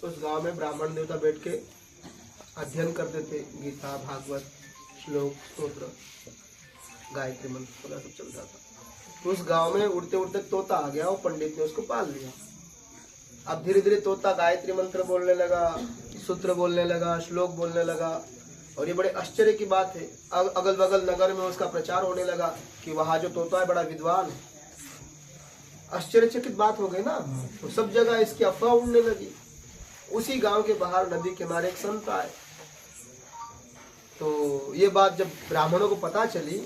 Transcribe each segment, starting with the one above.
उस गांव में ब्राह्मण देवता बैठ के अध्ययन करते थे, गीता, भागवत, श्लोक, स्तोत्र, गायत्री मंत्र वगैरह सब चलता था। तो उस गांव में उड़ते उड़ते तोता आ गया, वो पंडित ने उसको पाल लिया। अब धीरे धीरे तोता गायत्री मंत्र बोलने लगा, सूत्र बोलने लगा, श्लोक बोलने लगा, और ये बड़े आश्चर्य की बात है, अगल बगल नगर में उसका प्रचार होने लगा कि वहाँ जो तोता है बड़ा विद्वान है। आश्चर्यचकित बात हो गई ना, तो सब जगह इसकी अफवाह उड़ने लगी। उसी गांव के बाहर नदी किनारे एक संत आए, तो ये बात जब ब्राह्मणों को पता चली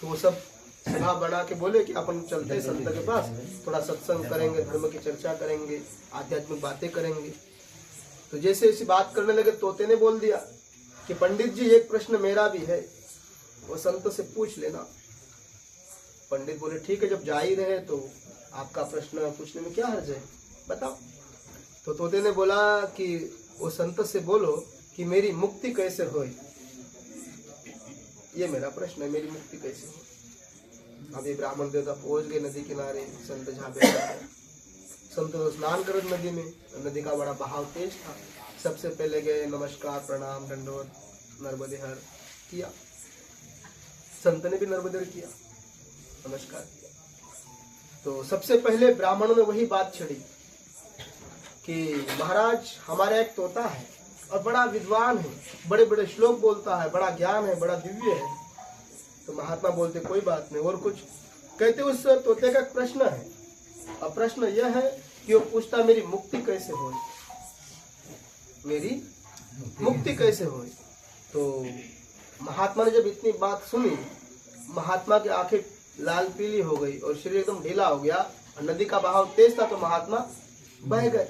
तो वो सब सभा बना के बोले कि अपन चलते हैं संत के पास, थोड़ा सत्संग करेंगे, धर्म की चर्चा करेंगे, आध्यात्मिक बातें करेंगे। तो जैसे ऐसी बात करने लगे, तोते ने बोल दिया कि पंडित जी एक प्रश्न मेरा भी है, वो संत से पूछ लेना। पंडित बोले ठीक है, जब जा ही रहे तो आपका प्रश्न पूछने में क्या हर्ज है, बताओ। तो तोते ने बोला कि वो संत से बोलो कि मेरी मुक्ति कैसे होए, ये मेरा प्रश्न है, मेरी मुक्ति कैसे हो। अभी ब्राह्मण देवता पहुंच गए नदी किनारे, संत जहाँ बैठा है। संत तो स्नान कर नदी में, नदी का बड़ा बहाव तेज था। सबसे पहले गए, नमस्कार, प्रणाम, दंडवत, नर्मदे हर किया। संत ने भी नर्मदे हर किया, नमस्कार किया। तो सबसे पहले ब्राह्मणों ने वही बात छड़ी कि महाराज हमारा एक तोता है और बड़ा विद्वान है, बड़े बड़े श्लोक बोलता है, बड़ा ज्ञान है, बड़ा दिव्य है। तो महात्मा बोलते कोई बात नहीं, और कुछ कहते उस तोते का प्रश्न है, और प्रश्न यह है कि वो पूछता मेरी मुक्ति कैसे हो, मेरी मुक्ति कैसे हो। तो महात्मा ने जब इतनी बात सुनी, महात्मा की आंखें लाल पीली हो गई और शरीर एकदम ढीला हो गया, और नदी का बहाव तेज था तो महात्मा बह गए।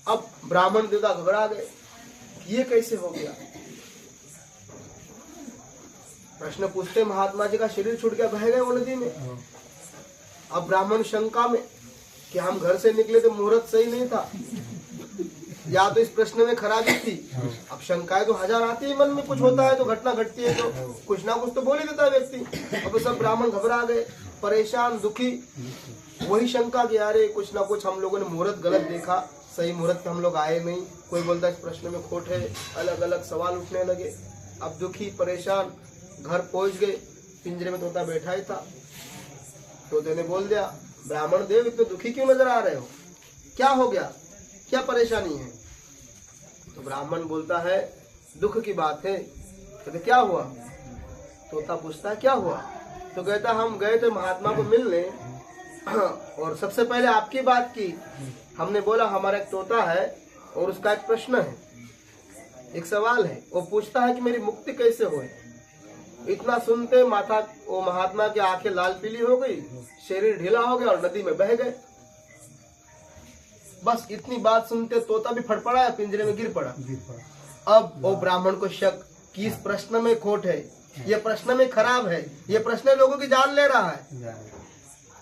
अब ब्राह्मण देवता घबरा गए, ये कैसे हो गया। प्रश्न पूछते महात्मा जी का शरीर छूट गया, बह गए वो नदी में। अब ब्राह्मण शंका में कि हम घर से निकले तो मुहूर्त सही नहीं था, या तो इस प्रश्न में खराबी थी। अब शंकाएं तो हजार आती है मन में, कुछ होता है तो घटना घटती है तो कुछ ना कुछ तो बोल ही देता है व्यक्ति। अब तो सब ब्राह्मण घबरा गए, परेशान, दुखी। वही शंका कि अरे कुछ ना कुछ हम लोगों ने मुहूर्त गलत देखा, सही मुहूर्त पे हम लोग आए नहीं, कोई बोलता इस प्रश्न में खोट है, अलग अलग सवाल उठने लगे। अब दुखी परेशान घर पहुंच गए, पिंजरे में तोता बैठा ही था। तोते ने बोल दिया ब्राह्मण देव इतने दुखी क्यों नजर आ रहे हो, क्या हो गया, क्या परेशानी है। तो ब्राह्मण बोलता है दुख की बात है। कहते क्या हुआ। तोता पूछता है क्या हुआ। तो कहता हम गए थे महात्मा को मिलने, और सबसे पहले आपकी बात की। हमने बोला हमारा एक तोता है और उसका एक प्रश्न है, एक सवाल है, वो पूछता है कि मेरी मुक्ति कैसे होए। इतना सुनते माथा वो महात्मा की आंखें लाल पीली हो गई, शरीर ढीला हो गया और नदी में बह गए। बस इतनी बात सुनते तोता भी फड़फड़ाया, पिंजरे में गिर पड़ा। अब वो ब्राह्मण को शक कि इस प्रश्न में खोट है, ये प्रश्न में खराब है, ये प्रश्न लोगों की जान ले रहा है।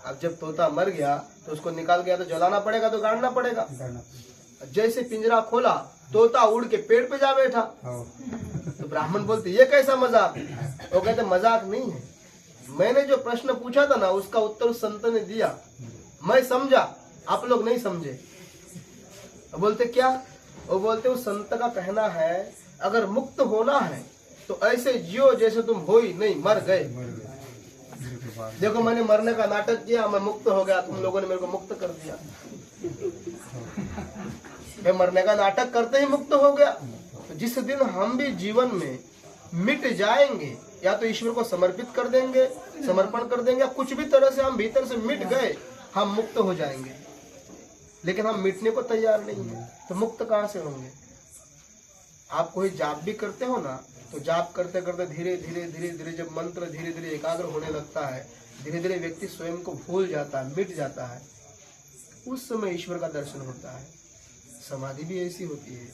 अब जब तोता मर गया तो उसको निकाल गया तो जलाना पड़ेगा, तो गाड़ना पड़ेगा। जैसे पिंजरा खोला तोता उड़ के पेड़ पे जा बैठा। तो ब्राह्मण बोलते ये कैसा मजाक। वो कहते मजाक नहीं है, मैंने जो प्रश्न पूछा था ना उसका उत्तर उस संत ने दिया, मैं समझा, आप लोग नहीं समझे। बोलते क्या। वो बोलते उस संत का कहना है अगर मुक्त होना है तो ऐसे जियो जैसे तुम हो ही नहीं, मर गए। देखो मैंने मरने का नाटक किया, मैं मुक्त हो गया, तुम लोगों ने मेरे को मुक्त कर दिया। मैं मरने का नाटक करते ही मुक्त हो गया। तो जिस दिन हम भी जीवन में मिट जाएंगे, या तो ईश्वर को समर्पित कर देंगे, समर्पण कर देंगे, या कुछ भी तरह से हम भीतर से मिट गए, हम मुक्त हो जाएंगे। लेकिन हम मिटने को तैयार नहीं है, तो मुक्त कहाँ से होंगे। आप कोई जाप भी करते हो ना, तो जाप करते करते धीरे धीरे धीरे धीरे जब मंत्र धीरे धीरे एकाग्र होने लगता है, धीरे धीरे व्यक्ति स्वयं को भूल जाता है, मिट जाता है, उस समय ईश्वर का दर्शन होता है। समाधि भी ऐसी होती है,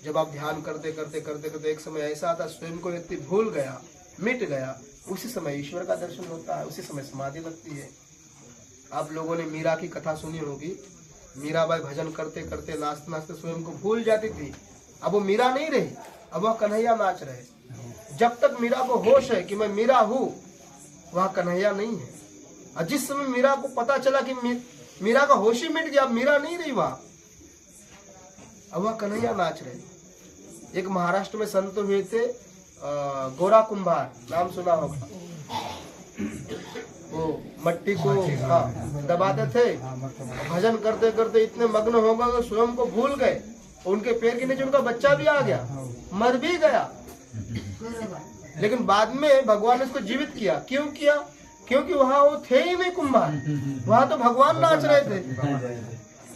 जब आप ध्यान करते करते करते करते एक समय ऐसा आता है स्वयं को व्यक्ति भूल गया, मिट गया, उसी समय ईश्वर का दर्शन होता है, उसी समय समाधि लगती है। आप लोगों ने मीरा की कथा सुनी होगी। मीराबाई भजन करते करते नाचते नाचते स्वयं को भूल जाती थी। अब वो मीरा नहीं रही, अब वह कन्हैया नाच रहे। जब तक मीरा को होश है कि मैं मीरा हूँ, वह कन्हैया नहीं है। और जिस समय मीरा को पता चला कि मीरा का होश ही मिट गया, अब मीरा नहीं रही वहाँ, अब वह कन्हैया नाच रहे। एक महाराष्ट्र में संत हुए थे, गोरा कुंभार, नाम सुना होगा। वो मट्टी को दबाते थे, भजन करते करते इतने मग्न हो गए स्वयं को भूल गए। उनके पैर के नीचे उनका बच्चा भी आ गया, मर भी गया, लेकिन बाद में भगवान ने उसको जीवित किया। क्यों किया? क्योंकि वहां वो थे ही नहीं कुंभार, वहां तो भगवान नाच रहे थे।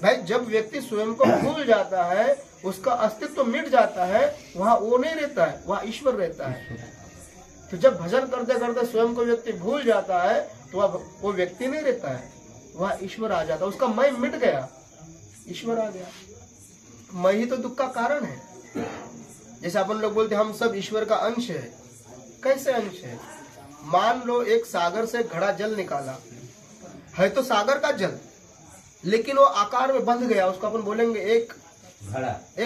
भाई जब व्यक्ति स्वयं को भूल जाता है, उसका अस्तित्व तो मिट जाता है, वहां वो नहीं रहता है, वहां ईश्वर रहता है। तो जब भजन करते करते स्वयं को व्यक्ति भूल जाता है तो वो व्यक्ति नहीं रहता है, वहां ईश्वर आ जाता है। उसका मैं मिट गया, ईश्वर आ गया। मैं ही तो दुख का कारण है। जैसे अपन लोग बोलते हम सब ईश्वर का अंश है। कैसे अंश है? मान लो एक सागर से घड़ा जल निकाला है, तो सागर का जल, लेकिन वो आकार में बंध गया, उसको अपन बोलेंगे एक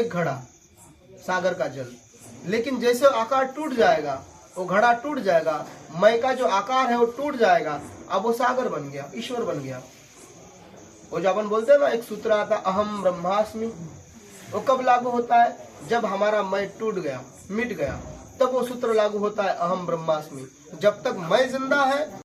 घड़ा सागर का जल। लेकिन जैसे आकार टूट जाएगा, वो घड़ा टूट जाएगा, मैं का जो आकार है वो टूट जाएगा, अब वो सागर बन गया, ईश्वर बन गया। वो जो अपन बोलते हैं ना, एक सूत्र आता अहम ब्रह्मास्मि, वो कब लागू होता है? जब हमारा मैं टूट गया, मिट गया, तब वो सूत्र लागू होता है अहम ब्रह्मास्मि। जब तक मैं जिंदा है